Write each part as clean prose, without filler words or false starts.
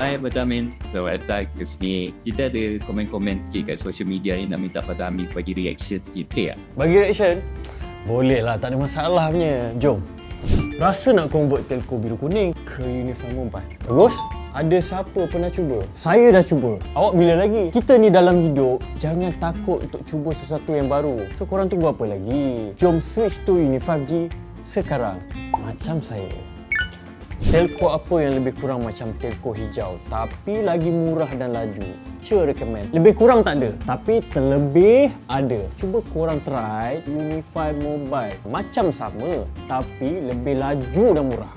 Hai Badamin, selamat datang ke sini. Kita ada komen-komen sikit kat social media ni, nak minta Badamin bagi reaction sikit, boleh tak? Bagi reaction? Boleh lah, tak ada masalah punya. Jom. Rasa nak convert telco biru kuning ke Unify Mobile. Bagus? Ada siapa pernah cuba? Saya dah cuba. Awak bila lagi? Kita ni dalam hidup, jangan takut untuk cuba sesuatu yang baru. So korang tunggu apa lagi? Jom switch to Unify 5G sekarang. Macam saya. Telco apa yang lebih kurang macam telco hijau tapi lagi murah dan laju? Sure recommend. Lebih kurang tak ada, tapi terlebih ada. Cuba korang try Unify Mobile. Macam sama tapi lebih laju dan murah.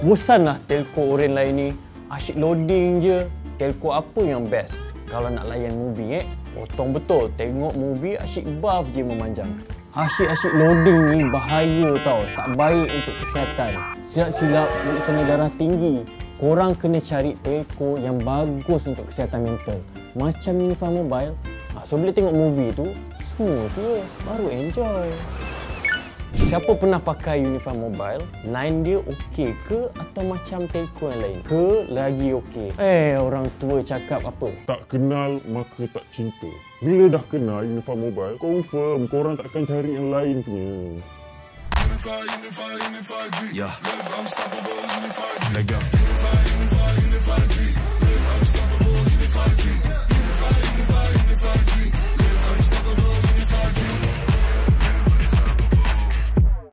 Bosanlah telco oren lain ni. Asyik loading je. Telco apa yang best? Kalau nak layan movie potong betul. Tengok movie asyik buff je memanjang. Asyik-asyik loading ni bahaya tau. Tak baik untuk kesihatan. Silap-silap boleh kena darah tinggi. Korang kena cari telco yang bagus untuk kesihatan mental. Macam Unify Mobile. So boleh tengok movie tu smooth je. Baru enjoy. Siapa pernah pakai Unify Mobile? Line dia okey ke atau macam telco yang lain? Ke lagi okey? Orang tua cakap apa? Tak kenal maka tak cinta. Bila dah kenal Unify Mobile, confirm korang takkan cari yang lain punya. Unify G. Yeah. Live unstoppable, Unify G.